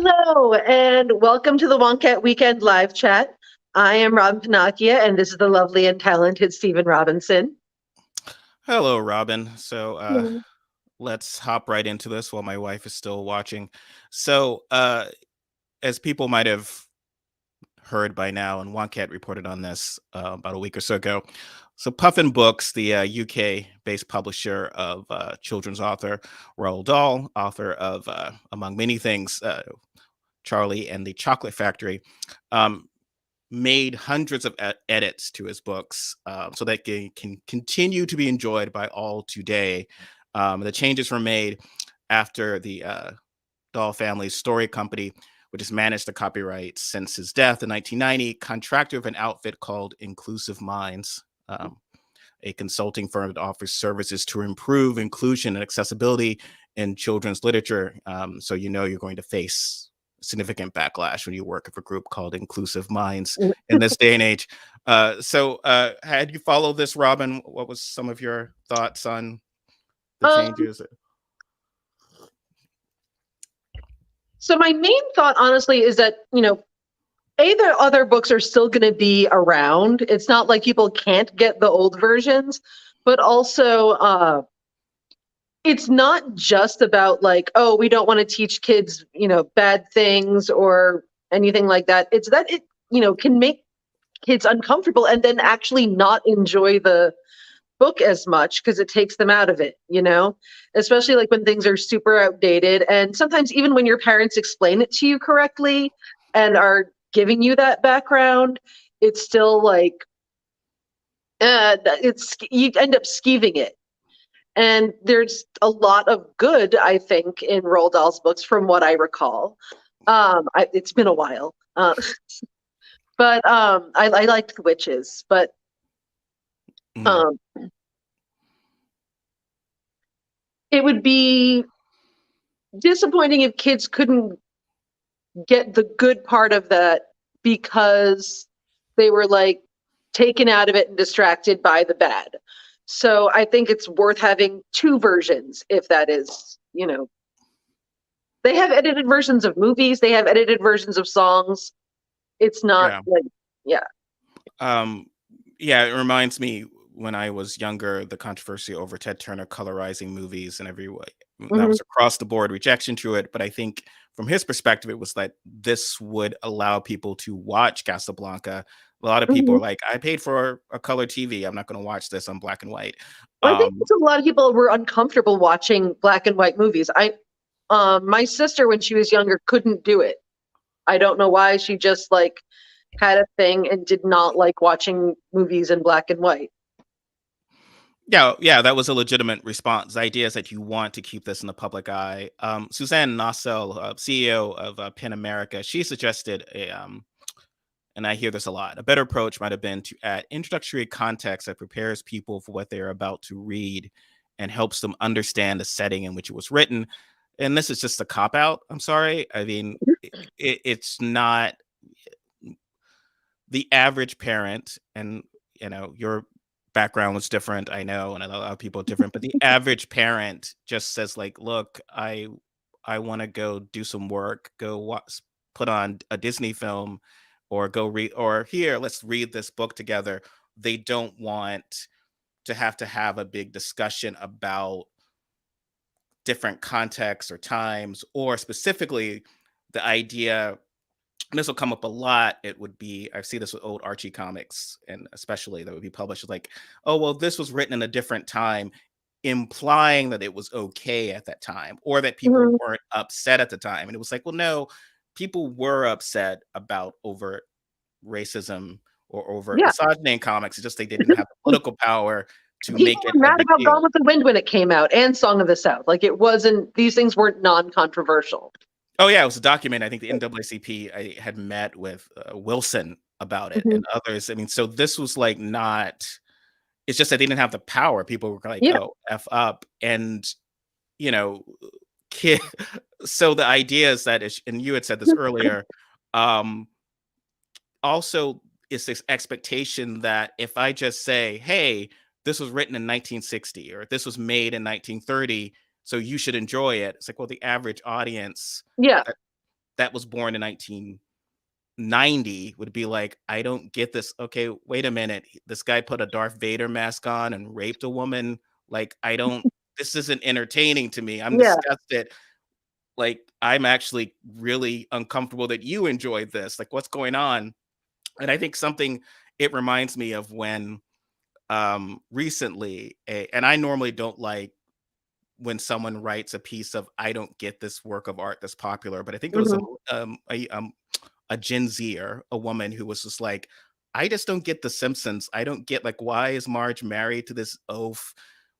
Hello, and welcome to the Wonkette Weekend Live Chat. I am Robin Pinocchia, and this is the lovely and talented Stephen Robinson. Hello, Robin. So Mhm. let's hop right into this while my wife is still watching. So, as people might have heard by now, and Wonkette reported on this about a week or so ago. So, Puffin Books, the UK-based publisher of children's author Roald Dahl, author of, among many things, Charlie and the Chocolate Factory, um, made hundreds of edits to his books so that they can continue to be enjoyed by all today. The changes were made after the Dahl family's story company, which has managed the copyright since his death in 1990, contracted with an outfit called Inclusive Minds, a consulting firm that offers services to improve inclusion and accessibility in children's literature. So you know you're going to face significant backlash when you work with a group called Inclusive Minds in this day and age. Had you followed this, Robin? What was some of your thoughts on the Um, changes? so my main thought, honestly, is that, the other books are still going to be around. It's not like people can't get the old versions, but also it's not just about like, oh, we don't want to teach kids, bad things or anything like that. It's that it, can make kids uncomfortable and then actually not enjoy the book as much because it takes them out of it, especially like when things are super outdated. And sometimes even when your parents explain it to you correctly and are giving you that background, it's still like, it's you end up skeeving it. And there's a lot of good, I think, in Roald Dahl's books, from what I recall. It's been a while, but I liked the witches. But Mhm. um, it would be disappointing if kids couldn't get the good part of that because they were like taken out of it and distracted by the bad. So I think it's worth having two versions if that is, they have edited versions of movies, they have edited versions of songs. It's not Yeah. like, yeah. Um, yeah, it reminds me when I was younger, the controversy over Ted Turner colorizing movies and every way that Hmm. was across the board rejection to it. But I think from his perspective, it was that this would allow people to watch Casablanca. A lot of people Hmm. are like, I paid for a color TV. I'm not going to watch this on black and white. I think Um, a lot of people were uncomfortable watching black and white movies. My sister, when she was younger, couldn't do it. I don't know why. She just like had a thing and did not like watching movies in black and white. yeah, that was a legitimate response. The idea is that you want to keep this in the public eye. Suzanne Nossel, CEO of PEN America, she suggested and I hear this a lot. A better approach might have been to add introductory context that prepares people for what they are about to read and helps them understand the setting in which it was written. And this is just a cop out. I'm sorry. I mean, it's not the average parent, and your background was different. I know, and a lot of people are different, but the average parent just says like, "Look, I want to go do some work, go watch, put on a Disney film, or go read, or here, let's read this book together." They don't want to have a big discussion about different contexts or times, or specifically the idea, and this will come up a lot. It would be, I see this with old Archie comics, and especially that would be published like, oh, well, this was written in a different time, implying that it was okay at that time, or that people Mhm. weren't upset at the time. And it was like, well, no, people were upset about overt racism or overt Yeah. misogyny in comics. It's just they didn't have the political power to People make it were a mad big about Gone deal. with the Wind when it came out and Song of the South. Like it wasn't, these things weren't non-controversial. Oh yeah, it was a document. I think the NAACP had met with Wilson about it Mhm. and others. I mean, so this was like not. It's just that they didn't have the power. People were like, Yeah. "Oh, f up," and you know, kid. So the idea is that, and you had said this earlier. Um, Also, it's this expectation that if I just say, "Hey, this was written in 1960," or "This was made in 1930, so you should enjoy it," it's like, well, the average audience Yeah. that was born in 1990 would be like, I don't get this. Okay, wait a minute. This guy put a Darth Vader mask on and raped a woman. Like, I don't, this isn't entertaining to me. I'm Yeah. disgusted. Like, I'm actually really uncomfortable that you enjoyed this. Like, what's going on? And I think something it reminds me of when recently, and I normally don't like when someone writes a piece of I don't get this work of art that's popular, but I think there was Mhm. a Gen Zer, a woman who was just like, I just don't get The Simpsons. I don't get, like, why is Marge married to this oaf?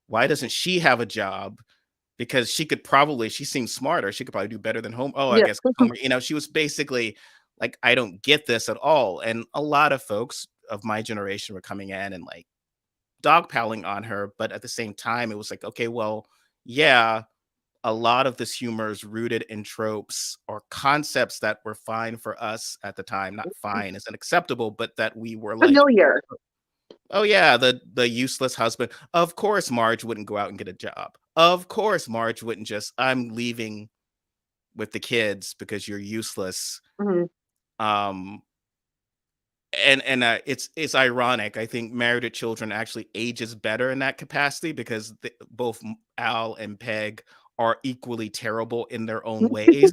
Why doesn't she have a job? Because she seems smarter. She could probably do better than home. Oh, I Yeah. guess Homer, she was basically like, I don't get this at all. And a lot of folks of my generation were coming in and like dogpiling on her. But at the same time, it was like, okay, well, yeah, a lot of this humor is rooted in tropes or concepts that were fine for us at the time. Not fine as unacceptable, but that we were like, Familiar. oh yeah, the useless husband. Of course, Marge wouldn't go out and get a job. Of course, Marge wouldn't just, I'm leaving with the kids because you're useless. Mhm. Um, and it's ironic. I think Married at Children actually ages better in that capacity because both Al and Peg are equally terrible in their own ways.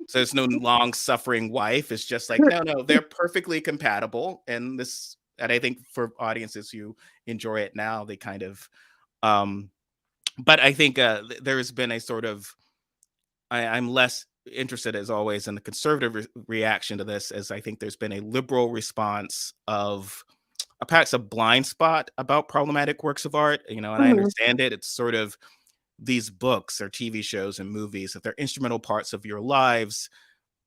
So there's no long suffering wife. It's just like, no, they're perfectly compatible. And I think for audiences who enjoy it now, they kind of, um, but I think there has been a sort of, I'm less interested as always in the conservative reaction to this, as I think there's been a liberal response of perhaps a blind spot about problematic works of art, and I Mhm. understand it. It's sort of these books or TV shows and movies, if they're instrumental parts of your lives,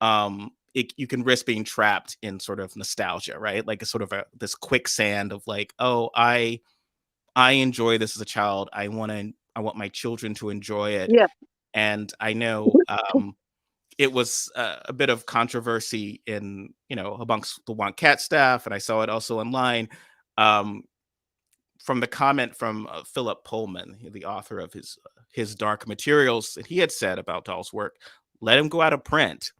you can risk being trapped in sort of nostalgia, right? Like a sort of this quicksand of like, oh, I enjoy this as a child. I want my children to enjoy it. Yeah. And I know it was a bit of controversy in, amongst the Wonkette staff, and I saw it also online. Um, from the comment from Philip Pullman, the author of his Dark Materials, that he had said about Dahl's work, let him go out of print.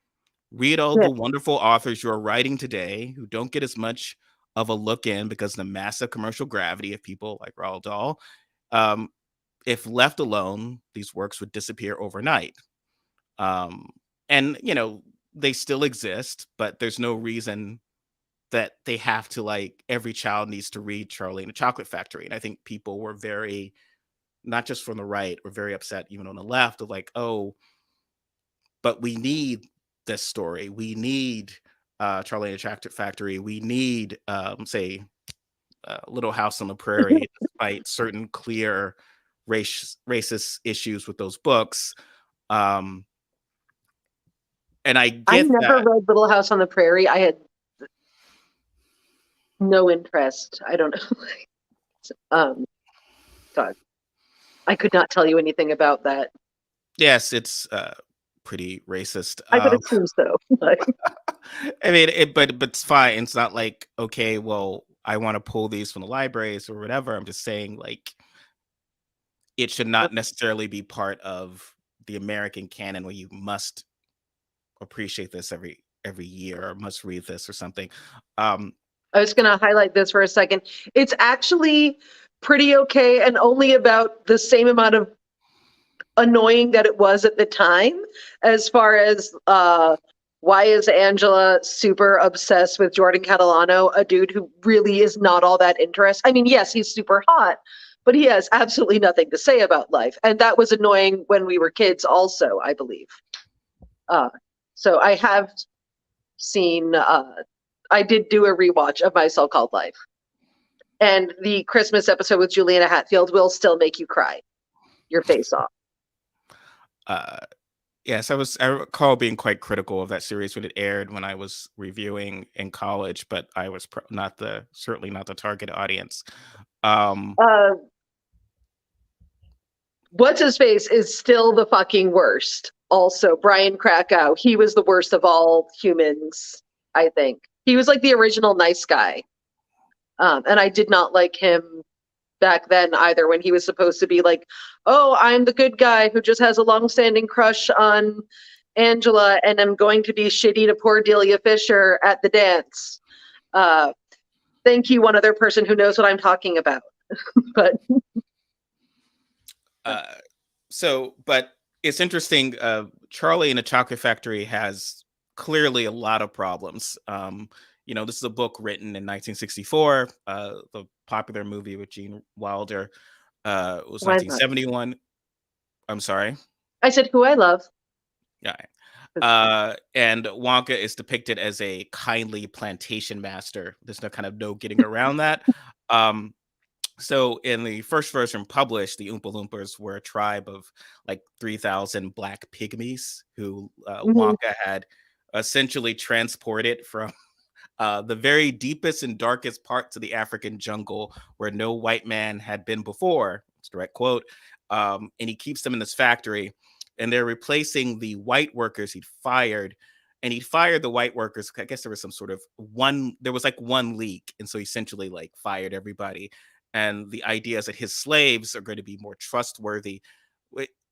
Read all Yeah. the wonderful authors you are writing today who don't get as much of a look in because of the massive commercial gravity of people like Roald Dahl. Um, if left alone, these works would disappear overnight. Um, and they still exist, but there's no reason that they have to, like, every child needs to read Charlie and the Chocolate Factory. And I think people were very, not just from the right, were very upset even on the left of like, oh, but we need this story. We need Charlie and the Chocolate Factory. We need, say, Little House on the Prairie, despite certain clear racist issues with those books. Um, and I I get never that. read Little House on the Prairie. I had no interest. I don't know. um, God, I could not tell you anything about that. Yes, it's pretty racist. I would assume so. I mean, but it's fine. It's not like, okay, well, I want to pull these from the libraries or whatever. I'm just saying, like, it should not necessarily be part of the American canon where you must appreciate this every year or must read this or something. I was going to highlight this for a second. It's actually pretty okay and only about the same amount of annoying that it was at the time, as far as why is Angela super obsessed with Jordan Catalano, a dude who really is not all that interested. I mean, yes, he's super hot, but he has absolutely nothing to say about life. And that was annoying when we were kids also, I believe. So I have seen, I did do a rewatch of My So-Called Life. And the Christmas episode with Juliana Hatfield will still make you cry your face off. Yes, I recall being quite critical of that series when it aired when I was reviewing in college, but I was certainly not the target audience. What's his face is still the fucking worst. Also, Brian Krakow, he was the worst of all humans, I think. He was like the original nice guy. And I did not like him back then either, when he was supposed to be like, oh, I'm the good guy who just has a long-standing crush on Angela and am going to be shitty to poor Delia Fisher at the dance. Thank you, one other person who knows what I'm talking about. But but it's interesting. Charlie in the Chocolate Factory has clearly a lot of problems. This is a book written in 1964. The popular movie with Gene Wilder was 1971. I'm sorry. I said who I love. Yeah. And Wonka is depicted as a kindly plantation master. There's no getting around that. So in the first version published, the Oompa Loompas were a tribe of like 3,000 black pygmies who Wonka had essentially transported from the very deepest and darkest parts of the African jungle where no white man had been before. It's a direct quote. And he keeps them in this factory, and they're replacing the white workers he'd fired. And he fired the white workers. I guess there was there was like one leak. And so he essentially like fired everybody. And the idea is that his slaves are going to be more trustworthy,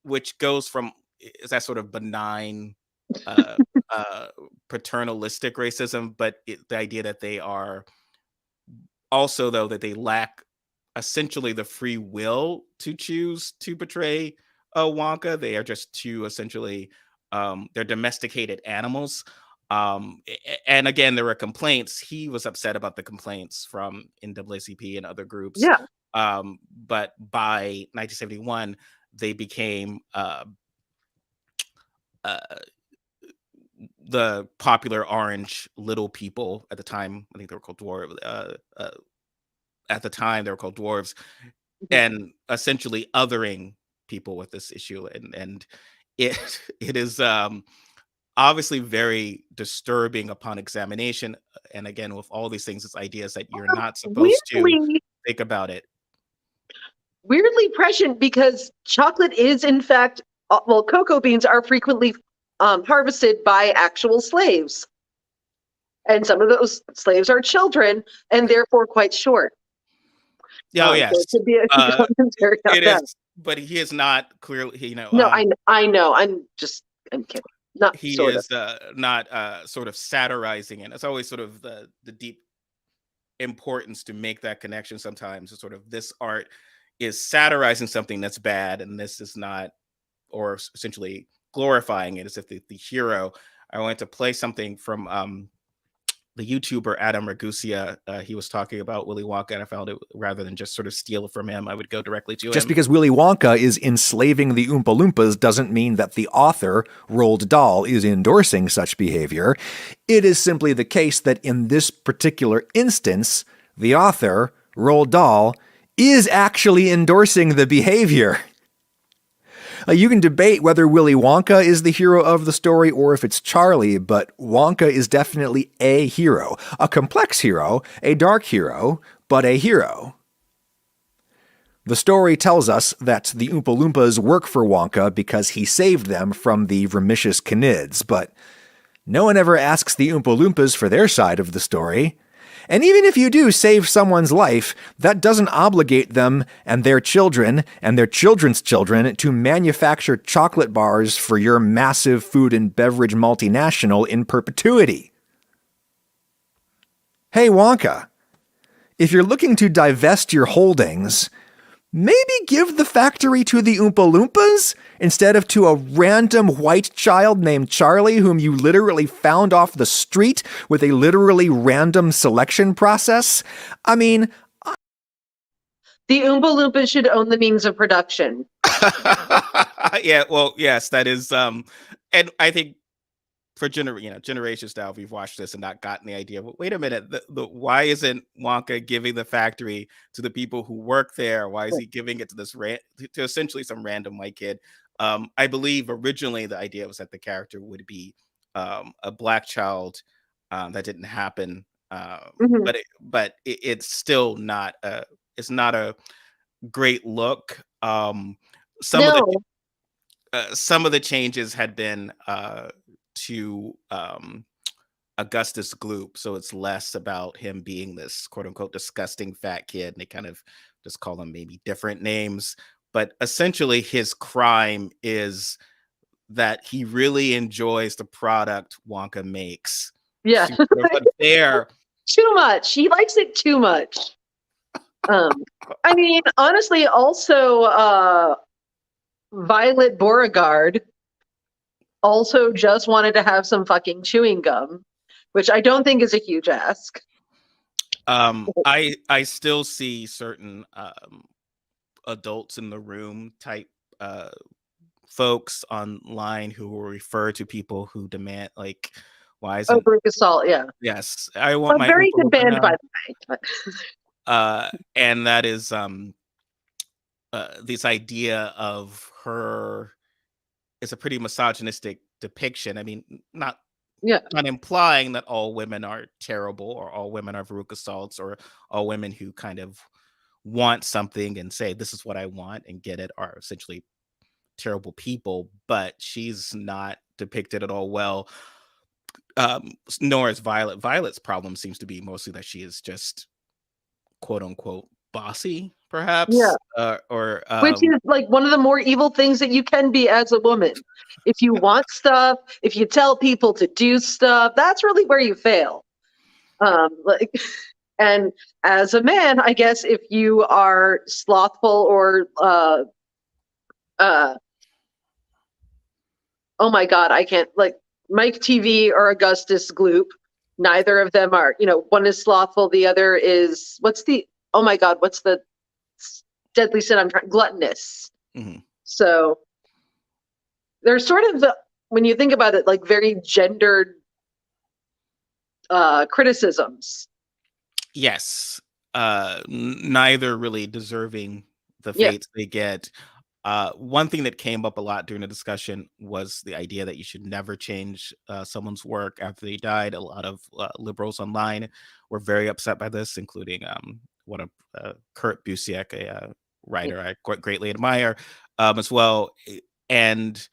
which goes from is that sort of benign paternalistic racism, but the idea that they are also, though, that they lack essentially the free will to choose to betray Wonka. They are just too essentially they're domesticated animals. And again, there were complaints. He was upset about the complaints from NAACP and other groups. Yeah. But by 1971, they became the popular orange little people at the time. I think they were called dwarves. At the time, they were called dwarves, and essentially othering people with this issue. And it is obviously very disturbing upon examination. And again, with all these things, it's ideas that you're not supposed to think about it. Weirdly prescient, because chocolate is in fact, cocoa beans are frequently harvested by actual slaves. And some of those slaves are children and therefore quite short. Oh, yes. So it could be a commentary on it that. is, but he is not clearly, No, I know. I'm kidding. Not he sort is of. not sort of satirizing it. It's always sort of the deep importance to make that connection sometimes. It's sort of this art is satirizing something that's bad, and this is not, or essentially glorifying it as if the hero. I wanted to play something from the YouTuber Adam Ragusa. He was talking about Willy Wonka, and I found it, rather than just sort of steal it from him, I would go directly to him. Just because Willy Wonka is enslaving the Oompa Loompas doesn't mean that the author, Roald Dahl, is endorsing such behavior. It is simply the case that in this particular instance, the author, Roald Dahl, is actually endorsing the behavior. You can debate whether Willy Wonka is the hero of the story or if it's Charlie, but Wonka is definitely a hero. A complex hero, a dark hero, but a hero. The story tells us that the Oompa Loompas work for Wonka because he saved them from the Vermicious Canids, but no one ever asks the Oompa Loompas for their side of the story. And even if you do save someone's life, that doesn't obligate them and their children and their children's children to manufacture chocolate bars for your massive food and beverage multinational in perpetuity. Hey, Wonka, if you're looking to divest your holdings, maybe give the factory to the Oompa Loompas instead of to a random white child named Charlie whom you literally found off the street with a literally random selection process. I mean, the Oompa Loompas should own the means of production. Yeah, well, yes, that is, and I think for generations now, we've watched this and not gotten the idea. But wait a minute, why isn't Wonka giving the factory to the people who work there? Why is he giving it to this to essentially some random white kid? I believe originally the idea was that the character would be a black child. That didn't happen, but it's still not it's not a great look. Some of the changes had been to Augustus Gloop, so it's less about him being this quote unquote disgusting fat kid, and they kind of just call him maybe different names, but essentially his crime is that he really enjoys the product Wonka makes. Yeah. To sort of unfair. Too much. He likes it too much. I mean, honestly, also Violet Beauregard also just wanted to have some fucking chewing gum, which I don't think is a huge ask. I still see certain adults in the room type folks online who will refer to people who demand, like, why isn't Group assault, yeah. yes, I want A my very Oompa good Loompa band, now. by the way. And that is this idea of her is a pretty misogynistic depiction. I mean, not implying that all women are terrible or all women are Veruca Salts or all women who kind of want something and say, this is what I want and get it are essentially terrible people, but she's not depicted at all well. Nor is Violet. Violet's problem seems to be mostly that she is just quote unquote bossy, perhaps. Which is like one of the more evil things that you can be as a woman. If you want stuff, if you tell people to do stuff, that's really where you fail. And as a man, I guess if you are slothful or oh my God, I can't, like Mike TV or Augustus Gloop. Neither of them are, one is slothful. The other is, what's the deadly sin I'm trying, gluttonous. Mm-hmm. So there's sort of, when you think about it, like very gendered criticisms. Yes. Neither really deserving the fates they get. One thing that came up a lot during the discussion was the idea that you should never change someone's work after they died. A lot of liberals online were very upset by this, including Kurt Busiek, a writer I quite greatly admire as well. And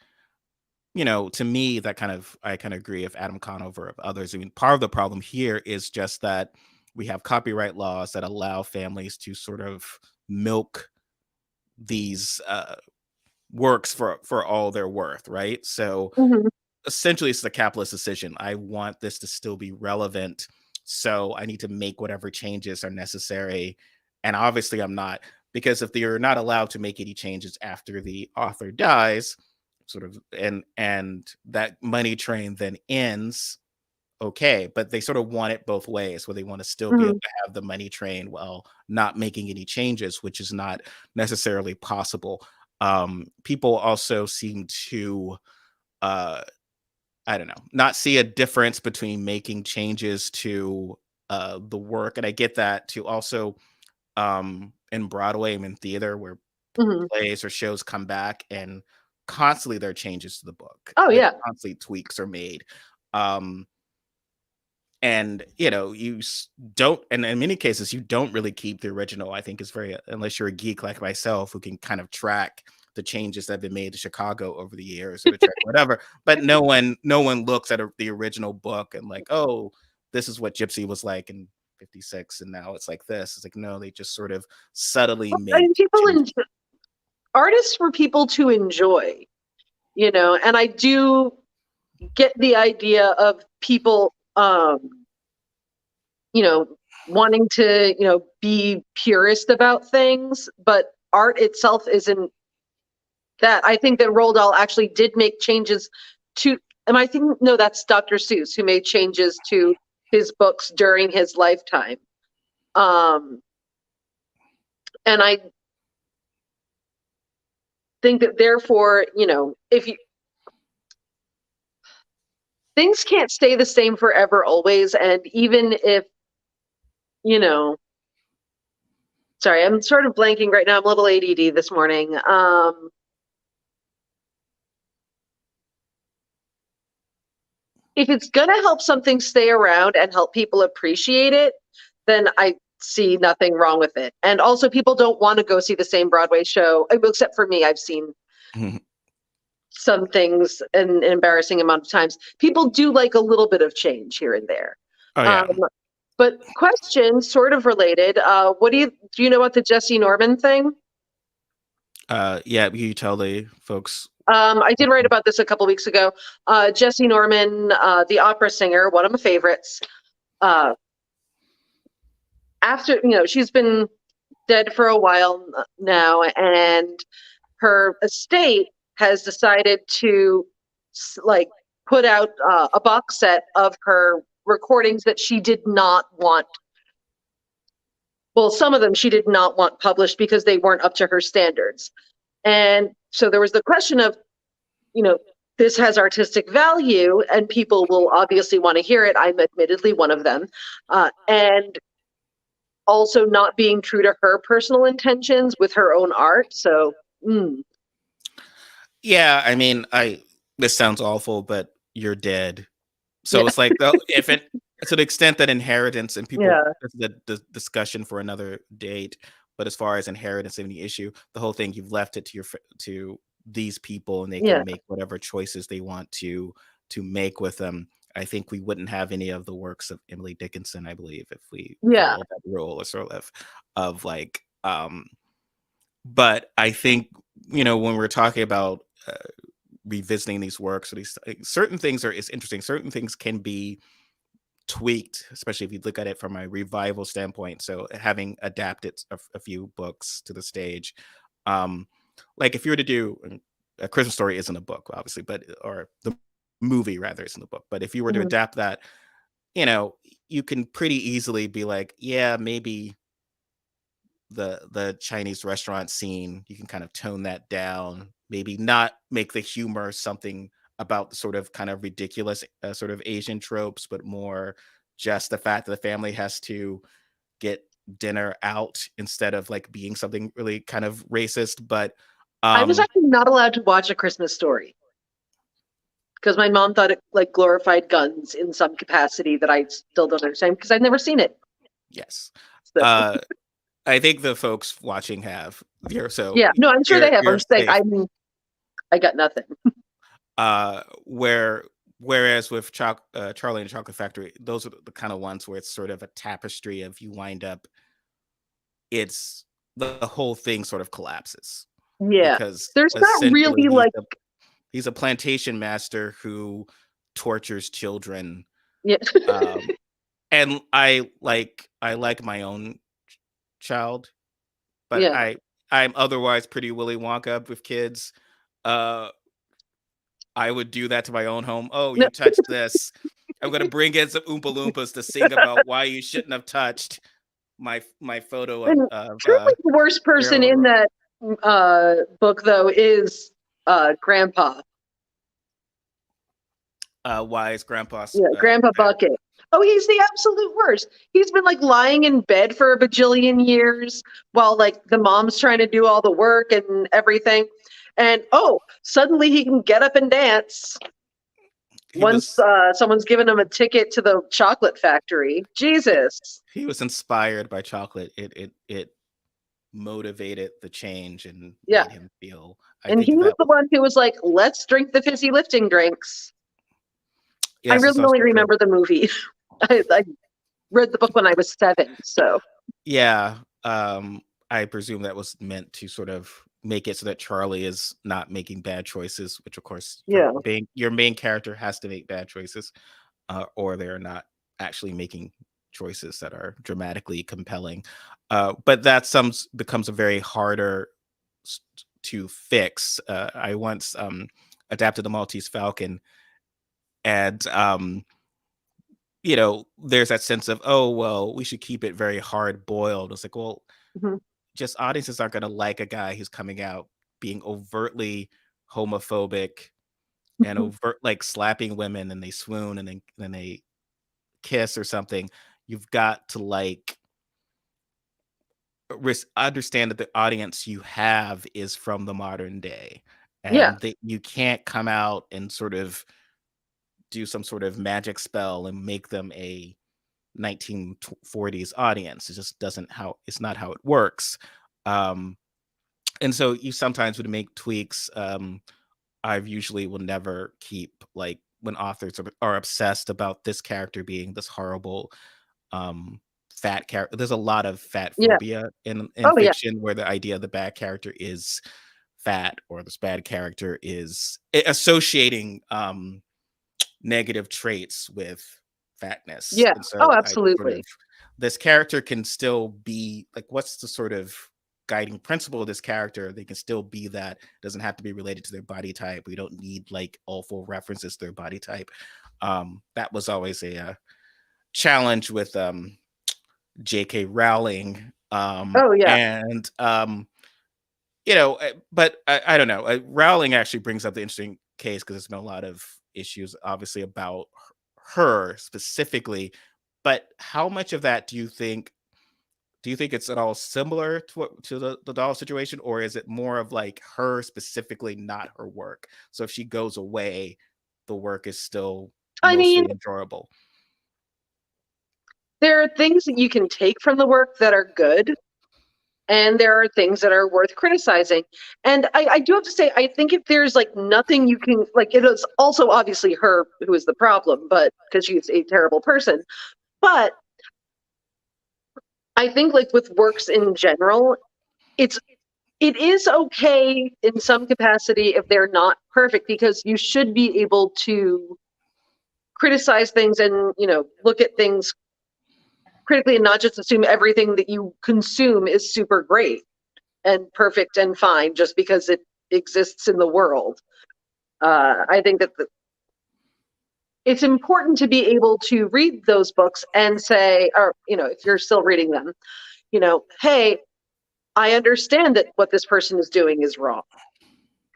to me, I kind of agree with Adam Conover of others. I mean, part of the problem here is just that we have copyright laws that allow families to sort of milk these works for all they're worth, right? So essentially it's the capitalist decision. I want this to still be relevant, so I need to make whatever changes are necessary. And obviously I'm not, because if you're not allowed to make any changes after the author dies, sort of, and that money train then ends, okay, but they sort of want it both ways, where they want to still be able to have the money train while not making any changes, which is not necessarily possible. People also seem to I don't know, not see a difference between making changes to the work. And I get that too. Also, in Broadway and in theater, where plays or shows come back and constantly there are changes to the book. Constantly tweaks are made. And you don't, and in many cases you don't really keep the original. I think is very, unless you're a geek like myself who can kind of track the changes that have been made to Chicago over the years or whatever. But no one looks at the original book and like, oh, this is what Gypsy was like in 56 and now it's like this. It's like, no, they just sort of subtly make artists were people to enjoy, and I do get the idea of people wanting to be purist about things, but art itself isn't that. I think that Roald Dahl actually did make changes to, and I think, no, that's Dr. Seuss who made changes to his books during his lifetime. And I think that therefore, if you, things can't stay the same forever always. And even if, sorry, I'm sort of blanking right now. I'm a little ADD this morning. If it's going to help something stay around and help people appreciate it, then I see nothing wrong with it. And also people don't want to go see the same Broadway show, except for me. I've seen some things an embarrassing amount of times. People do like a little bit of change here and there. Oh, yeah. But question, sort of related, what do you know about the Jesse Norman thing? Yeah, you tell the folks. I did write about this a couple weeks ago. Jesse Norman, the opera singer, one of my favorites. After, she's been dead for a while now, and her estate has decided to put out a box set of her recordings that she did not want. Well, some of them she did not want published because they weren't up to her standards. And so there was the question of, this has artistic value and people will obviously want to hear it. I'm admittedly one of them. And also not being true to her personal intentions with her own art. So, yeah, I mean, this sounds awful, but you're dead. So it's like, if it, to the extent that inheritance and people, this is the discussion for another date. But as far as inheritance and the issue, the whole thing, you've left it to these people, and they can make whatever choices they want to make with them. I think we wouldn't have any of the works of Emily Dickinson, I believe, if we followed that rule, or sort of like. But I think, when we're talking about revisiting these works, or these certain things is interesting. Certain things can be tweaked, especially if you look at it from a revival standpoint. So having adapted a few books to the stage, like if you were to do A Christmas Story, isn't a book, obviously, or the movie rather isn't a book, but if you were to adapt that, you can pretty easily be like, yeah, maybe the Chinese restaurant scene, you can kind of tone that down, maybe not make the humor something about the sort of kind of ridiculous sort of Asian tropes, but more just the fact that the family has to get dinner out instead of like being something really kind of racist. But I was actually not allowed to watch A Christmas Story because my mom thought it like glorified guns in some capacity that I still don't understand because I've never seen it. Yes. So. I think the folks watching have. So yeah, no, I'm sure they have. I'm saying, I got nothing. Whereas with Charlie and the Chocolate Factory, those are the kind of ones where it's sort of a tapestry of, you wind up, it's the whole thing sort of collapses. Yeah, because there's not really he's a plantation master who tortures children. Yeah. And I like my own child, but I'm otherwise pretty Willy Wonka with kids. I would do that to my own home. Oh, you touched this. I'm going to bring in some Oompa Loompas to sing about why you shouldn't have touched my photo of truly the worst person in that book, though, is Grandpa. Why is Grandpa? Grandpa Bucket. Oh, he's the absolute worst. He's been like lying in bed for a bajillion years while like the mom's trying to do all the work and everything. And suddenly he can get up and dance once someone's given him a ticket to the chocolate factory. Jesus. He was inspired by chocolate. It motivated the change and made him feel. And he was the one who was like, let's drink the fizzy lifting drinks. Yes, I really only remember the movie. I read the book when I was 7, so. Yeah, I presume that was meant to sort of make it so that Charlie is not making bad choices, which of course, your main character has to make bad choices, or they're not actually making choices that are dramatically compelling. But that becomes a very harder to fix. I once adapted The Maltese Falcon, and there's that sense of, oh, well, we should keep it very hard boiled. It's like, well, just audiences aren't going to like a guy who's coming out being overtly homophobic and overt, like slapping women and they swoon and then they kiss or something. You've got to like understand that the audience you have is from the modern day, and that you can't come out and sort of do some sort of magic spell and make them a 1940s audience. It just it's not how it works. And so you sometimes would make tweaks. I usually will never keep, like, when authors are obsessed about this character being this horrible fat character. There's a lot of fat phobia in fiction, where the idea of the bad character is fat, or this bad character is associating negative traits with fatness. Yeah. And so Oh, I sort absolutely. of, this character can still be like, what's the sort of guiding principle of this character? They can still be that. It doesn't have to be related to their body type. We don't need like awful references to their body type. That was always a challenge with J.K. Rowling. Oh, yeah. And but I don't know. Rowling actually brings up the interesting case because there's been a lot of issues, obviously, about her specifically. But how much of that do you think? Do you think it's at all similar to the doll situation, or is it more of like her specifically, not her work? So if she goes away, the work is still I mean, mostly enjoyable. there are things that you can take from the work that are good, and there are things that are worth criticizing. And I do have to say, I think if there's like nothing you can, like, it is also obviously her who is the problem, but because she's a terrible person. But I think like with works in general, it is okay in some capacity if they're not perfect, because you should be able to criticize things and, look at things critically and not just assume everything that you consume is super great and perfect and fine just because it exists in the world. I think that it's important to be able to read those books and say, or, if you're still reading them, hey, I understand that what this person is doing is wrong,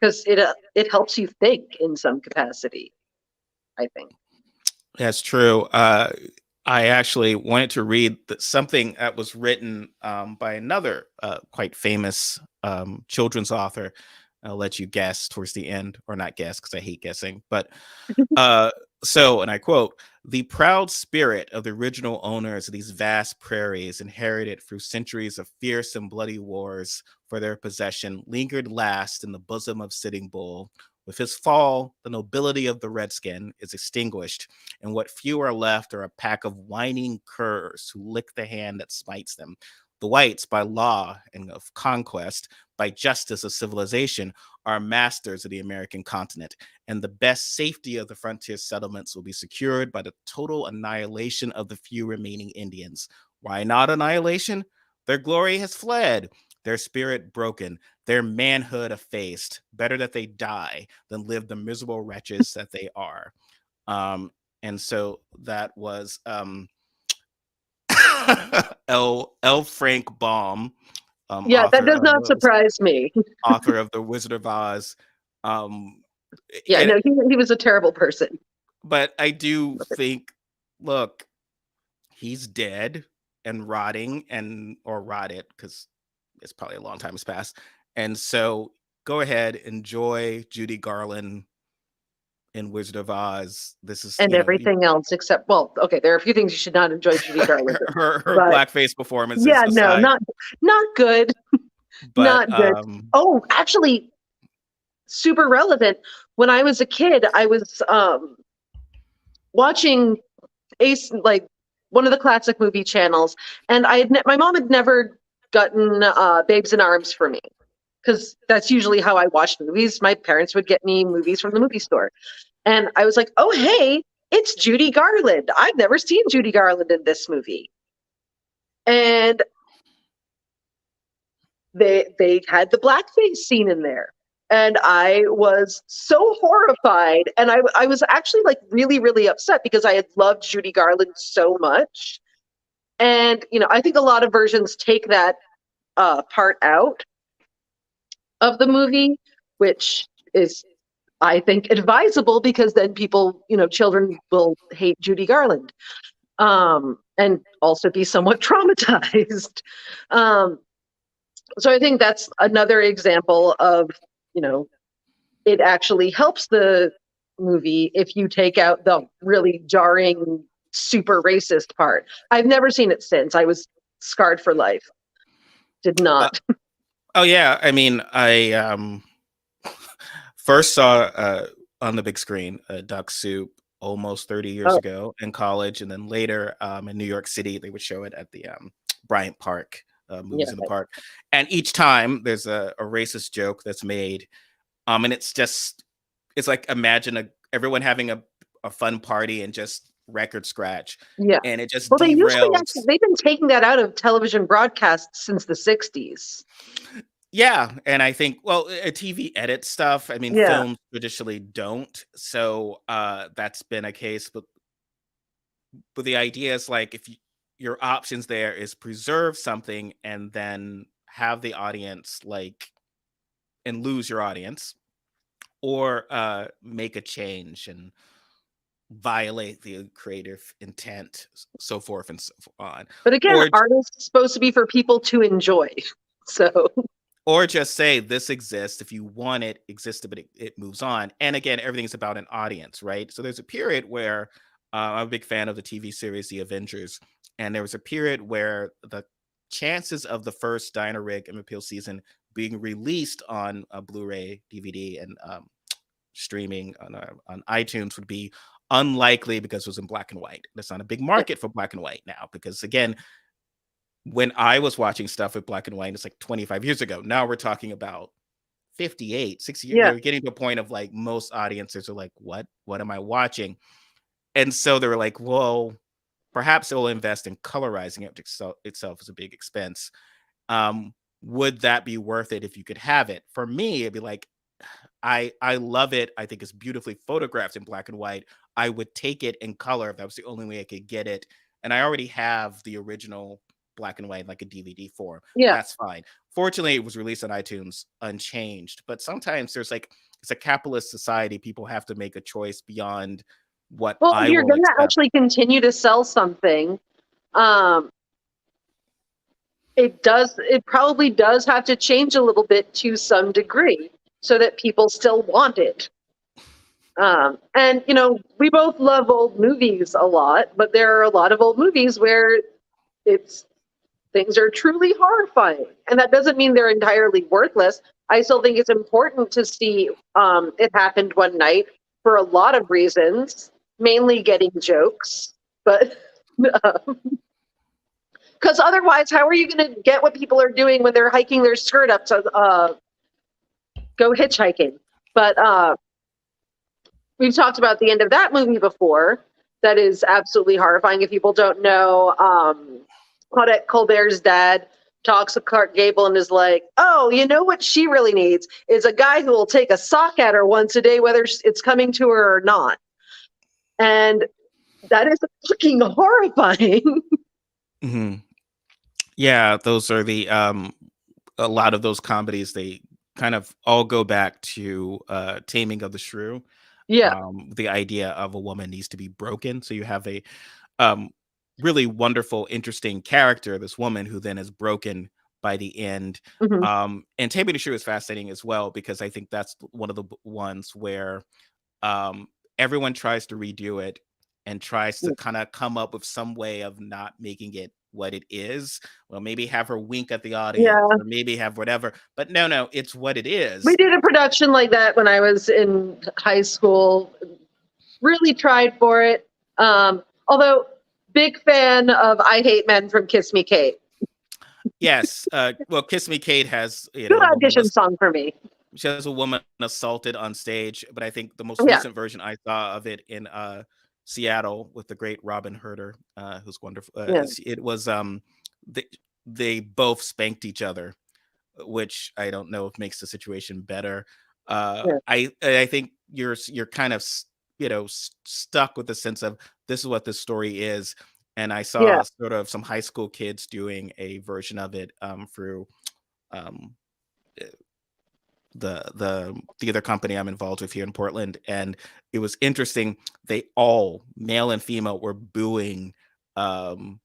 because it helps you think in some capacity, I think. That's true. I actually wanted to read something that was written by another quite famous children's author. I'll let you guess towards the end, or not guess because I hate guessing. But so, and I quote, "The proud spirit of the original owners of these vast prairies, inherited through centuries of fierce and bloody wars for their possession, lingered last in the bosom of Sitting Bull. With his fall, the nobility of the redskin is extinguished, and what few are left are a pack of whining curs who lick the hand that smites them. The whites, by law and of conquest, by justice of civilization, are masters of the American continent, and the best safety of the frontier settlements will be secured by the total annihilation of the few remaining Indians. Why not annihilation? Their glory has fled, their spirit broken, their manhood effaced. Better that they die than live the miserable wretches that they are." And so that was L. Frank Baum, Yeah, that does not surprise me. author of The Wizard of Oz. Yeah, no, he was a terrible person. But I do think, look, he's dead and rotting, or rotted, because it's probably a long time has passed. And so go ahead, enjoy Judy Garland in Wizard of Oz. This is, And everything else except, well, okay, there are a few things you should not enjoy Judy Garland. her blackface performances. Yeah, aside, no, not good. but, not good. Oh, actually, super relevant. When I was a kid, I was watching like one of the classic movie channels, and my mom had never gotten Babes in Arms for me, because that's usually how I watched movies. My parents would get me movies from the movie store, and I was like, oh hey, it's Judy Garland. I've never seen Judy Garland in this movie. And they had the blackface scene in there, and I was so horrified, and I was actually like really, really upset, because I had loved Judy Garland so much. And I think a lot of versions take that part out of the movie, which is, I think, advisable, because then people, children will hate Judy Garland, and also be somewhat traumatized. So I think that's another example of, it actually helps the movie if you take out the really jarring, super racist part. I've never seen it since. I was scarred for life. Did not. Oh yeah, I mean, I first saw on the big screen Duck Soup almost 30 years ago in college, and then later in New York City they would show it at the Bryant Park movies in the park. And each time there's a racist joke that's made. And it's like, imagine everyone having a fun party and just record scratch. Yeah. And it just Well, derails. they've been taking that out of television broadcasts since the 60s. Yeah, and I think, well, a TV edit stuff. I mean, Yeah. films traditionally don't, so that's been a case. But the idea is like, if your options there is preserve something and then have the audience like and lose your audience, or make a change and violate the creative intent, so forth and so on. But again, Or art is supposed to be for people to enjoy. So or just say this exists. If you want it existed, but it moves on. And again, everything's about an audience, right? So there's a period where I'm a big fan of the TV series The Avengers, and there was a period where the chances of the first Diana Rigg and Appeal season being released on a Blu-ray, DVD, and streaming on iTunes would be unlikely because it was in black and white. There's not a big market for black and white now because, again, when I was watching stuff with black and white, it's like 25 years ago. Now we're talking about 58, 60 years. They're getting to a point of like most audiences are like, what am I watching? And so they were like, well, perhaps it will invest in colorizing it itself is a big expense. Would that be worth it if you could have it? For me, it'd be like, I love it. I think it's beautifully photographed in black and white. I would take it in color if that was the only way I could get it. And I already have the original black and white, like a DVD form. yeah, That's fine. Fortunately, it was released on iTunes unchanged. But sometimes there's like, it's a capitalist society. People have to make a choice beyond what well, I if you're will going to accept. actually continue to sell something, it probably does have to change a little bit to some degree so that people still want it. And you know, we both love old movies a lot, but there are a lot of old movies where things are truly horrifying, and that doesn't mean they're entirely worthless. I still think it's important to see It Happened One Night for a lot of reasons, mainly getting jokes, but because otherwise, how are you going to get what people are doing when they're hiking their skirt up to go hitchhiking? But we've talked about the end of that movie before. That is absolutely horrifying. If people don't know, Claudette Colbert's dad talks to Clark Gable and is like, oh, you know what she really needs is a guy who will take a sock at her once a day, whether it's coming to her or not. And that is fucking horrifying. Mm-hmm. Yeah, those are the a lot of those comedies, they kind of all go back to Taming of the Shrew. Yeah. The idea of a woman needs to be broken. So you have a really wonderful, interesting character, this woman who then is broken by the end. Mm-hmm. And Taming the Shrew is fascinating as well, because I think that's one of the ones where everyone tries to redo it and tries to kind of come up with some way of not making it what it is. Well, maybe have her wink at the audience, or maybe have whatever, but no, it's what it is. We did a production like that when I was in high school. Really tried for it. Although, big fan of I Hate Men from Kiss Me Kate. Yes. Well, Kiss Me Kate has, good audition song for me. She has a woman assaulted on stage, but I think the most recent version I saw of it in Seattle with the great Robin Herder, who's wonderful. It was they both spanked each other, which I don't know if makes the situation better. I think you're kind of stuck with the sense of this is what this story is, and I saw sort of some high school kids doing a version of it through the theater company I'm involved with here in Portland, and it was interesting. They all, male and female, were booing the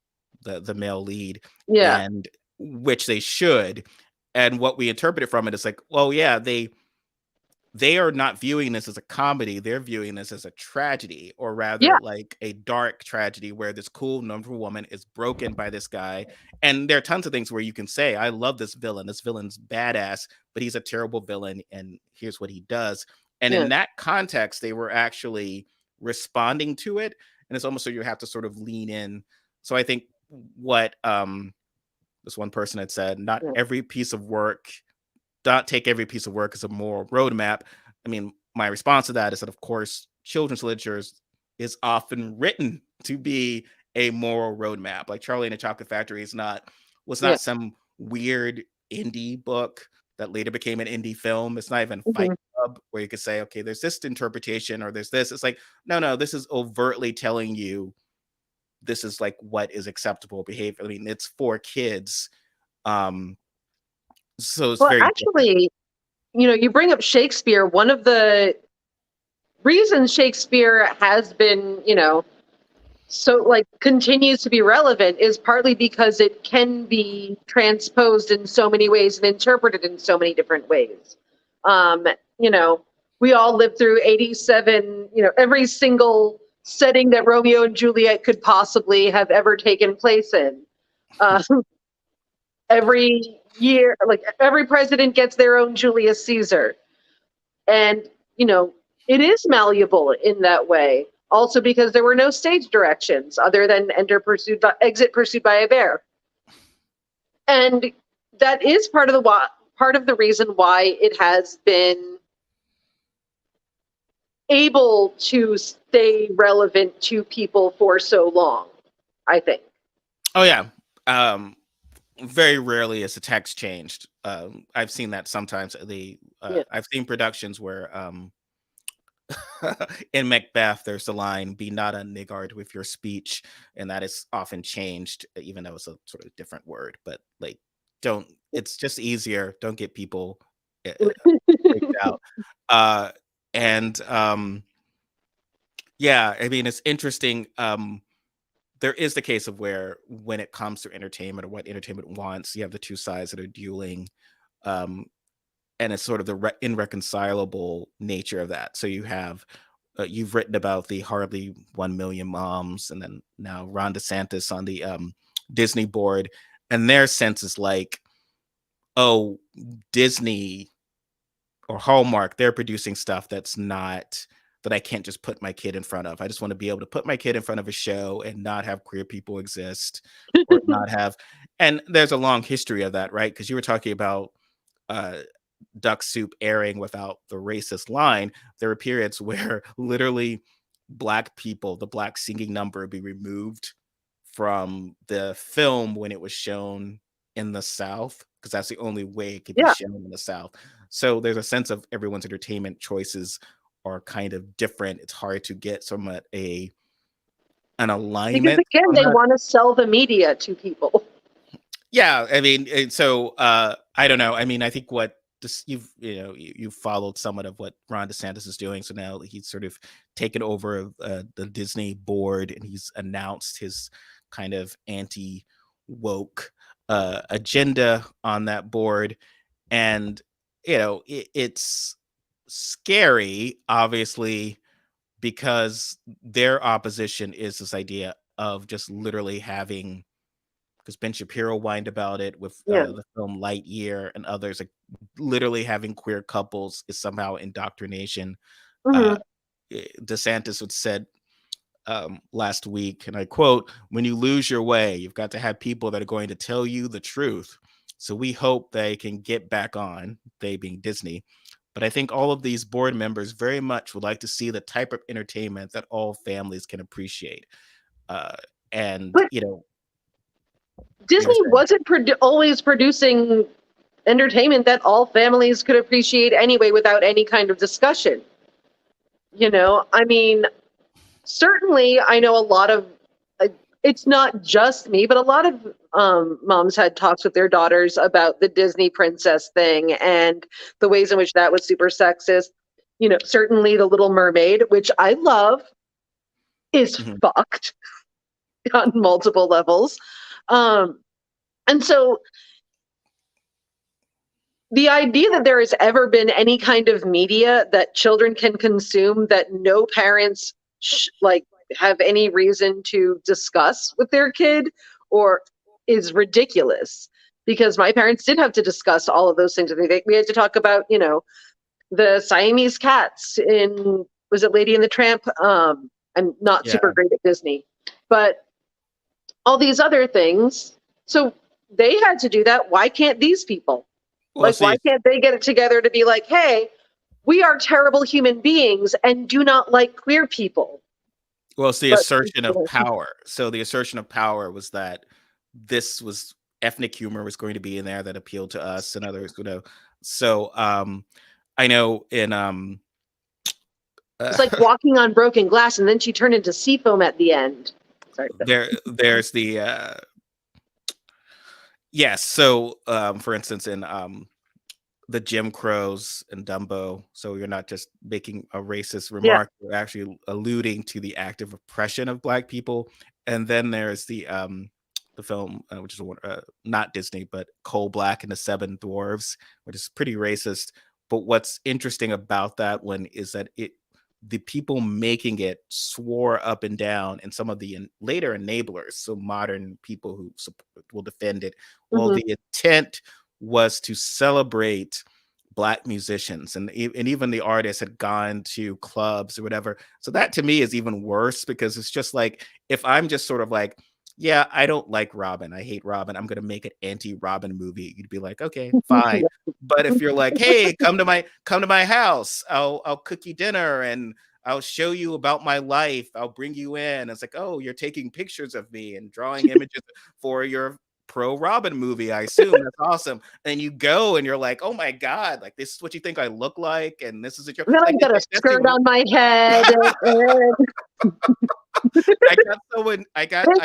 male lead, and which they should. And what we interpreted from it is like, well, yeah, they are not viewing this as a comedy. They're viewing this as a tragedy, or rather like a dark tragedy where this cool, wonderful woman is broken by this guy. And there are tons of things where you can say, I love this villain. This villain's badass, but he's a terrible villain. And here's what he does. And in that context, they were actually responding to it. And it's almost so you have to sort of lean in. So I think what this one person had said, not Yeah. every piece of work, not take every piece of work as a moral roadmap. I mean, my response to that is that, of course, children's literature is often written to be a moral roadmap. Like Charlie and the Chocolate Factory was Yeah. not some weird indie book that later became an indie film. It's not even Fight Mhm. Club where you could say, okay, there's this interpretation or there's this. It's like, no, this is overtly telling you this is like what is acceptable behavior. I mean, it's for kids. Um, so it's Well, very different. actually, you bring up Shakespeare. One of the reasons Shakespeare has been, so like continues to be relevant is partly because it can be transposed in so many ways and interpreted in so many different ways. Um, you know, we all lived through 87, every single setting that Romeo and Juliet could possibly have ever taken place in. Uh, every year, like every president gets their own Julius Caesar. And, it is malleable in that way. Also because there were no stage directions other than exit pursued by a bear. And that is part of the reason why it has been able to stay relevant to people for so long, I think. Oh yeah. Very rarely is the text changed. I've seen that sometimes. Yeah. I've seen productions where in Macbeth there's the line, "Be not a niggard with your speech," and that is often changed, even though it's a sort of different word. But like, don't. It's just easier. Don't get people freaked out. Uh, and yeah, I mean, it's interesting. There is the case of where when it comes to entertainment or what entertainment wants, you have the two sides that are dueling. Um, and it's sort of the irreconcilable nature of that. So you have, you've written about the hardly 1 million moms, and then now Ron DeSantis on the Disney board, and their sense is like, oh, Disney or Hallmark, they're producing stuff that I can't just put my kid in front of. I just want to be able to put my kid in front of a show and not have queer people exist or not have. And there's a long history of that, right? Because you were talking about Duck Soup airing without the racist line. There were periods where literally Black people, the Black singing number, would be removed from the film when it was shown in the South, because that's the only way it could be Yeah. shown in the South. So there's a sense of everyone's entertainment choices are kind of different. It's hard to get an Because alignment again, on they that. want to sell the media to people. Yeah, I mean, so I don't know. I mean, I think what this you've followed somewhat of what Ron DeSantis is doing. So now he's sort of taken over the Disney board, and he's announced his kind of anti-woke agenda on that board. And it's scary, obviously, because their opposition is this idea of just literally having, because Ben Shapiro whined about it with Yeah. the film Lightyear and others, like literally having queer couples is somehow indoctrination. Mhm. DeSantis had said last week, and I quote, "When you lose your way, you've got to have people that are going to tell you the truth. So we hope they can get back on," they being Disney. But I think all of these board members very much would like to see the type of entertainment that all families can appreciate. Uh, and, But you were Disney saying, wasn't always producing entertainment that all families could appreciate anyway without any kind of discussion. I mean, certainly I know a lot of, it's not just me, but a lot of moms had talks with their daughters about the Disney princess thing and the ways in which that was super sexist. Certainly The Little Mermaid, which I love, is Mhm. fucked on multiple levels. And so the idea that there has ever been any kind of media that children can consume that no parents have any reason to discuss with their kid or is ridiculous, because my parents did have to discuss all of those things. We had to talk about the Siamese cats in, was it Lady and the Tramp? I'm not Yeah. super great at Disney, but all these other things. So they had to do that. Why can't these people? Well, Like, see, why can't they get it together to be like, hey, we are terrible human beings and do not like queer people? well, it's the But assertion of power. So the assertion of power was that this was ethnic humor was going to be in there that appealed to us and others, So I know in it's like walking on broken glass, and then she turned into seafoam at the end. Sorry. there's the yes. So for instance, in the Jim Crows and Dumbo. So you're not just making a racist remark, you're actually alluding to the active oppression of Black people. And then there's the film, which is not Disney, but Coal Black and the Seven Dwarves, which is pretty racist. But what's interesting about that one is that the people making it swore up and down, and some of the later enablers, so modern people who will defend it. Well, the intent was to celebrate Black musicians, and even the artists had gone to clubs or whatever. So that to me is even worse, because it's just like, if I'm just sort of like, yeah, I don't like Robin, I hate Robin, I'm gonna make an anti-Robin movie, you'd be like, okay, fine. But if you're like, hey, come to my house, I'll cook you dinner and I'll show you about my life, I'll bring you in, it's like, oh, you're taking pictures of me and drawing images for your pro Robin movie, I assume. That's awesome. And you go and you're like, oh my God, like, this is what you think I look like, and this is a joke. And then I got a skirt on my head. This is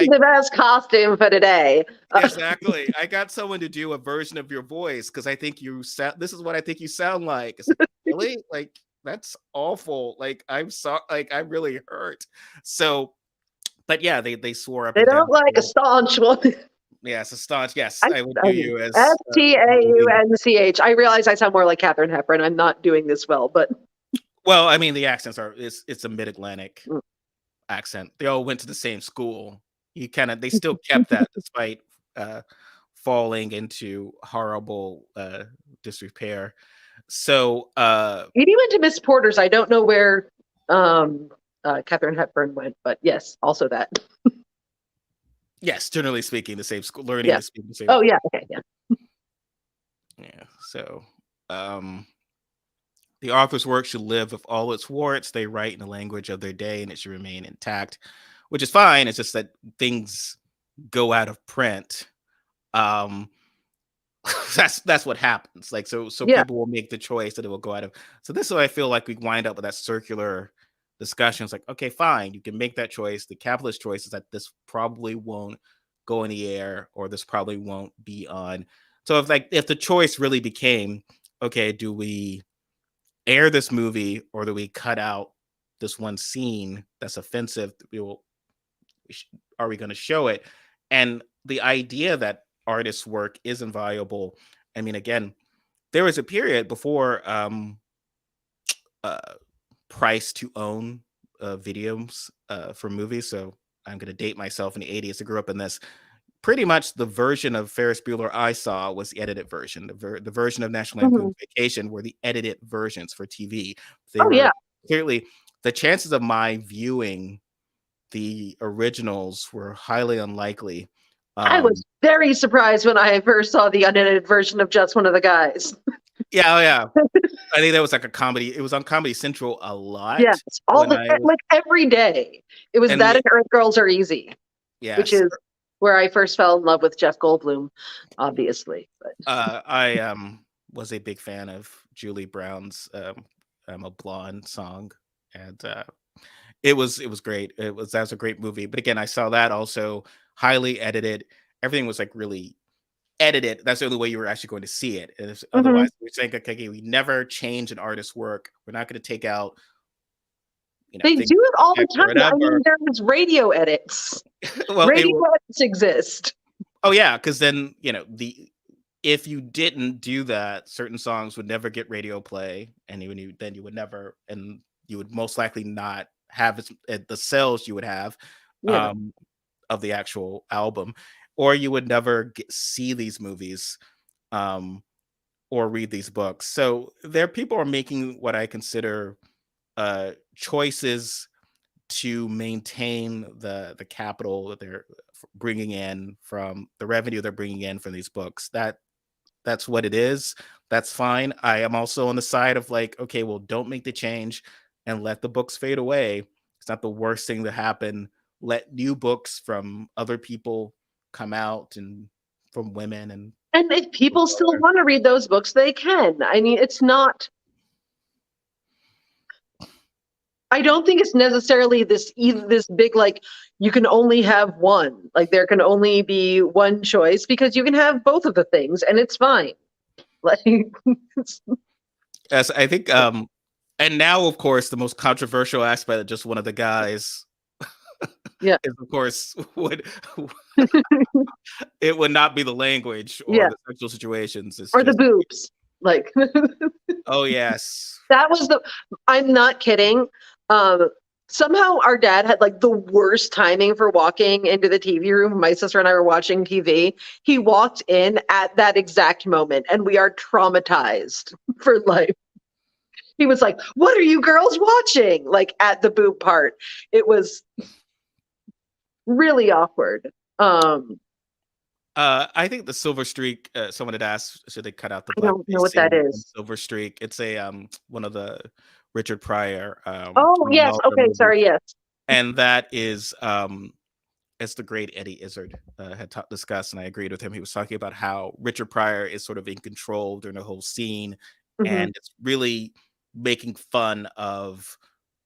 the best costume for today. Exactly. I got someone to do a version of your voice because I think this is what I think you sound like. It's like, really? Like, that's awful. Like, I'm sorry. Like, I'm really hurt. So, but yeah, they swore up. They don't like a staunch one. Yes, a staunch. Yes, I would do you as Staunch. I realize I sound more like Katharine Hepburn. I'm not doing this well, but well, I mean, the accents it's a mid-Atlantic accent. They all went to the same school. They still kept that despite falling into horrible disrepair. So maybe went to Miss Porter's. I don't know where Katharine Hepburn went, but yes, also that. Yes, generally speaking, the same school, learning to speak the same. Oh yeah, okay, yeah. Yeah. So the author's work should live with all its warts. They write in the language of their day, and it should remain intact, which is fine. It's just that things go out of print. That's what happens. Like, so people will make the choice that it will go out of. So this is why I feel like we wind up with that circular discussion. It's like, okay, fine, you can make that choice. The capitalist choice is that this probably won't go in the air, or this probably won't be on. So if the choice really became, okay, do we air this movie, or do we cut out this one scene that's offensive? Are we going to show it? And the idea that artists' work is invaluable. I mean, again, there was a period before price to own videos for movies. So I'm going to date myself in the 80s. I grew up in this. Pretty much the version of Ferris Bueller I saw was the edited version. The version of National Lampoon's Vacation were the edited versions for TV. Clearly, the chances of my viewing the originals were highly unlikely. I was very surprised when I first saw the unedited version of Just One of the Guys. Yeah. I think that was like a comedy. It was on Comedy Central a lot. Yes, like every day. It was that and Earth Girls Are Easy. Yes. Which is where I first fell in love with Jeff Goldblum, obviously. But I was a big fan of Julie Brown's "I'm a Blonde" song, and it was great. That was a great movie. But again, I saw that also highly edited. Everything was like really edited. That's the only way you were actually going to see it. And otherwise, we're saying, okay, we never change an artist's work. We're not going to take out. They do it all the time. I mean, there's radio edits. Radio edits exist. Oh yeah, because then if you didn't do that, certain songs would never get radio play, and then you would never, and you would most likely not have the sales you would have of the actual album, or you would never see these movies or read these books. So people are making what I consider choices to maintain the capital that they're bringing in from the revenue they're bringing in from these books. That's what it is. That's fine. I am also on the side of like, okay, well, don't make the change and let the books fade away. It's not the worst thing to happen. Let new books from other people come out and from women And if people still want to read those books, they can. I mean, it's not. I don't think it's necessarily this big, like, you can only have one. Like, there can only be one choice, because you can have both of the things and it's fine. Like, Yes, I think and now of course the most controversial aspect of just one of the guys yeah, is of course would it would not be the language or yeah, the sexual situations. It's or the just, boobs. Like, oh yes. that was I'm not kidding. Somehow our dad had like the worst timing for walking into the TV room. My sister and I were watching TV. He walked in at that exact moment, and we are traumatized for life. He was like, "What are you girls watching?" Like, at the boob part. It was really awkward. I think the Silver Streak, someone had asked, should they cut out the I black don't know what that scene in is. Silver Streak? It's a one of the Richard Pryor Oh, Gene yes. Wilder Okay, movies. sorry, yes. And that is as the great Eddie Izzard had discussed, and I agreed with him. He was talking about how Richard Pryor is sort of in control during the whole scene, Mhm. and it's really making fun of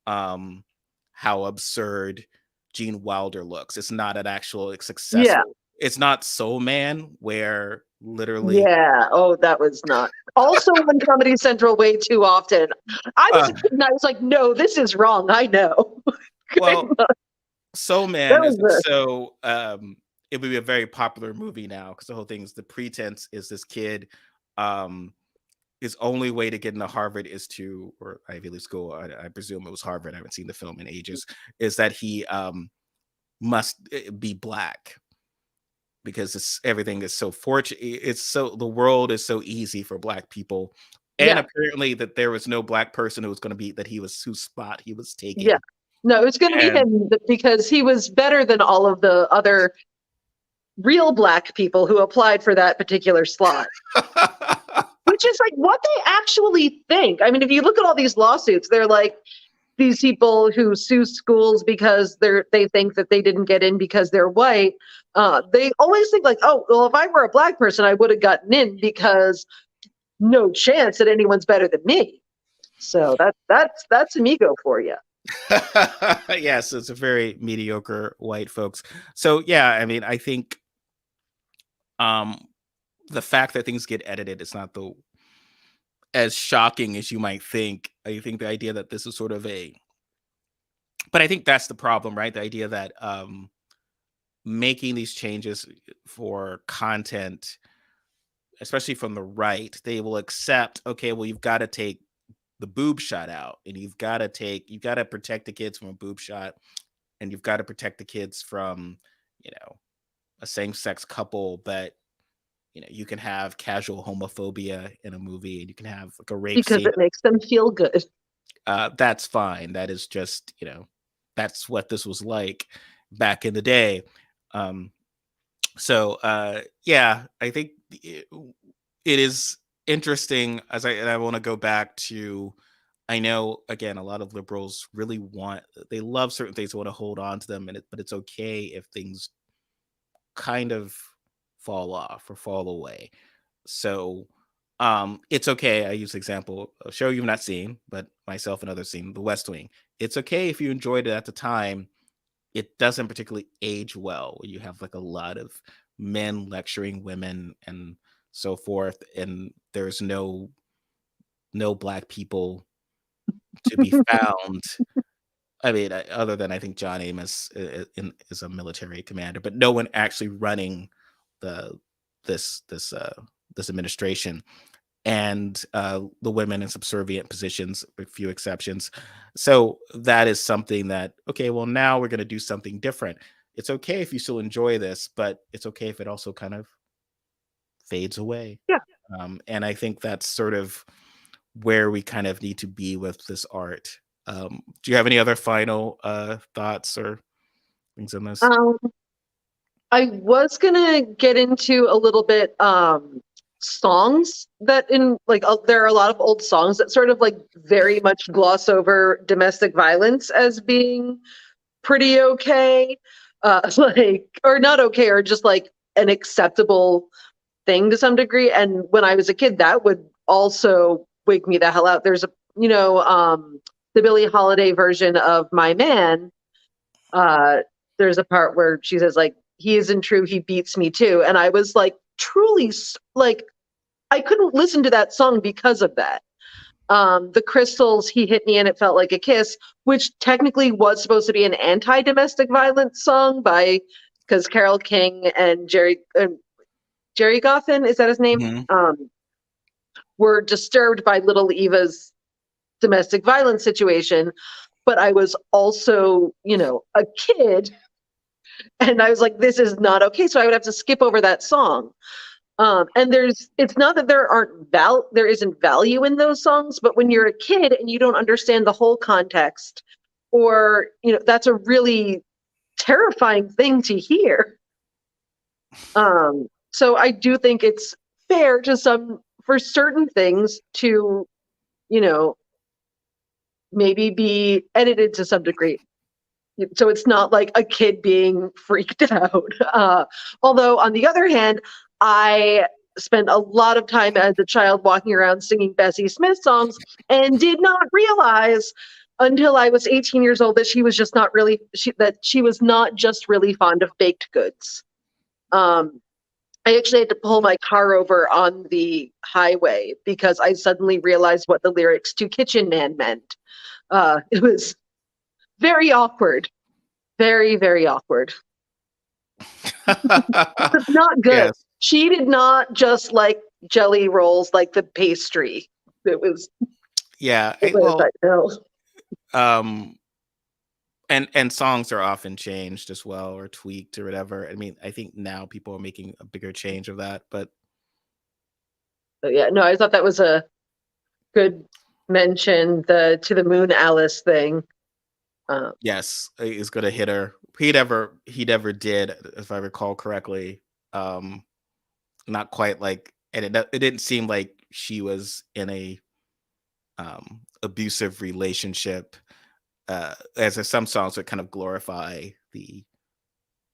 how absurd Gene Wilder looks. It's not an actual Yeah, successful. It's not Soul Man, where literally yeah. Oh, that was not. Also on Comedy Central way too often. I was uh, a kid and I was like, "No, this is wrong. I know." well, Soul That Man is was so it would be a very popular movie now because the whole thing is the pretense is this kid um his only way to get into Harvard is to, or Ivy League school, I presume it was Harvard, I haven't seen the film in ages, is that he must be black because everything is so fortunate. It's so, the world is so easy for black people. And yeah, apparently that there was no black person who was going to be, that he was, whose spot he was yeah. taking. No, it's going to be And him because he was better than all of the other real black people who applied for that particular slot. Which is like what they actually think. I mean, if you look at all these lawsuits, they're like these people who sue schools because they think that they didn't get in because they're white. They always think like, oh, well, if I were a black person, I would have gotten in because no chance that anyone's better than me. So that's amigo for you. yes, it's a very mediocre white folks. So yeah, I mean, I think um the fact that things get edited is not the as shocking as you might think. I think the idea that this is sort of a, but I think that's the problem, right? The idea that making these changes for content, especially from the right, they will accept, okay, well, you've got to take the boob shot out, and you've got to protect the kids from a boob shot, and you've got to protect the kids from, you know, a same-sex couple, but you can have casual homophobia in a movie, and you can have like a rape Because scene. it makes them feel good. That's fine. That is just, that's what this was like back in the day. Um, yeah, I think it is interesting. And I want to go back to, I know again, a lot of liberals really they love certain things, want to hold on to them, but it's okay if things kind of fall off or fall away. So it's okay. I use the example, a show you've not seen, but myself and others seen, The West Wing. It's okay if you enjoyed it at the time. It doesn't particularly age well when you have like a lot of men lecturing women and so forth, and there's no black people to be found. I mean, other than I think John Amos is a military commander, but no one actually running the this administration, and the women in subservient positions, with few exceptions. So that is something that, okay, well, now we're going to do something different. It's okay if you still enjoy this, but it's okay if it also kind of fades away. Yeah. And I think that's sort of where we kind of need to be with this art. Do you have any other final thoughts or things on this? I was gonna get into a little bit songs that there are a lot of old songs that sort of like very much gloss over domestic violence as being pretty okay, or not okay, or just like an acceptable thing to some degree. And when I was a kid, that would also wig me the hell out. There's the Billie Holiday version of My Man. There's a part where she says like, he isn't true, he beats me too. And I was like, truly, like, I couldn't listen to that song because of that. The Crystals, He Hit Me and It Felt Like a Kiss, which technically was supposed to be an anti-domestic violence song because Carole King and Jerry Goffin, is that his name? Mm-hmm. Were disturbed by Little Eva's domestic violence situation. But I was also, a kid, and I was like, this is not okay. So I would have to skip over that song. And it's not that there isn't value in those songs, but when you're a kid and you don't understand the whole context, or, that's a really terrifying thing to hear. So I do think it's fair for certain things to, maybe be edited to some degree. So it's not like a kid being freaked out. Although on the other hand, I spent a lot of time as a child walking around singing Bessie Smith songs and did not realize until I was 18 years old that she was not just really fond of baked goods. I actually had to pull my car over on the highway because I suddenly realized what the lyrics to Kitchen Man meant. It was very awkward. Very, very awkward. It's not good. Yes. She did not just like jelly rolls like the pastry. It was and songs are often changed as well or tweaked or whatever. I mean, I think now people are making a bigger change of that, but yeah, no, I thought that was a good mention, the To the Moon Alice thing. Yes, is gonna hit her. He never did, if I recall correctly. Not quite like, and it didn't seem like she was in a abusive relationship. As there's some songs that kind of glorify the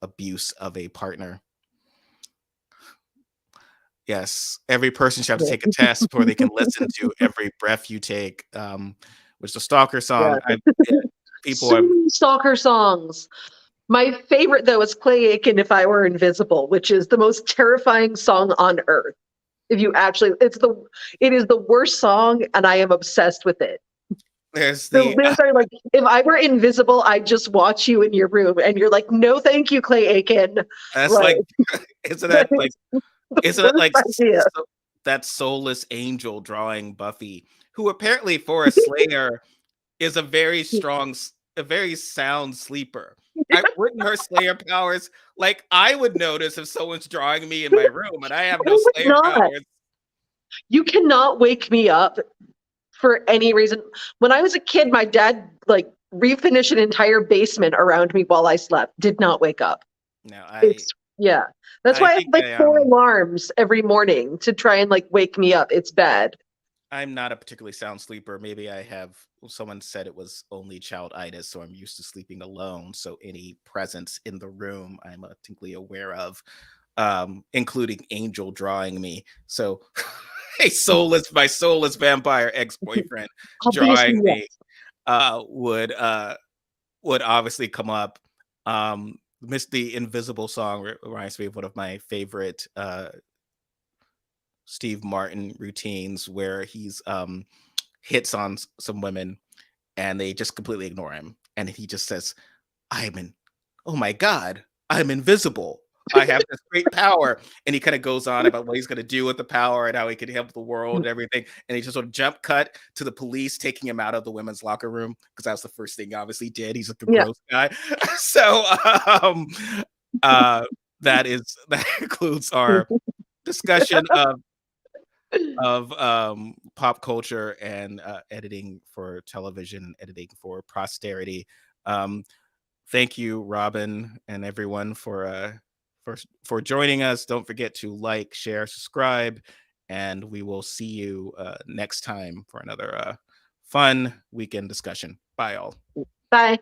abuse of a partner. Yes, every person should have to take a test before they can listen to Every Breath You Take, which is a stalker song. Yeah. Stalker songs. My favorite though is Clay Aiken, If I Were Invisible, which is the most terrifying song on earth. It is the worst song, and I am obsessed with it. The lyrics are like, if I were invisible, I'd just watch you in your room, and you're like, no, thank you, Clay Aiken. That's like isn't that like that soulless angel drawing Buffy, who apparently for a Slayer is a very sound sleeper. Wouldn't her Slayer powers, like, I would notice if someone's drawing me in my room and I have no Slayer powers. You cannot wake me up for any reason. When I was a kid, my dad like refinished an entire basement around me while I slept. Did not wake up. No, that's why I have like 4 alarms every morning to try and like wake me up. It's bad. I'm not a particularly sound sleeper. Maybe someone said it was only childitis, so I'm used to sleeping alone. So any presence in the room, I'm distinctly aware of, including Angel drawing me. So my soulless vampire ex-boyfriend drawing me would obviously come up. The Invisible song reminds me of one of my favorite Steve Martin routines, where he's hits on some women and they just completely ignore him, and he just says, oh my god, I'm invisible, I have this great power, and he kind of goes on about what he's going to do with the power and how he can help the world and everything, and he just sort of jump cut to the police taking him out of the women's locker room, because that's the first thing he obviously did. He's like a gross guy. So that concludes our discussion of of pop culture and editing for television and editing for posterity. Thank you, Robin, and everyone for joining us. Don't forget to like, share, subscribe, and we will see you next time for another fun weekend discussion. Bye, all. Bye.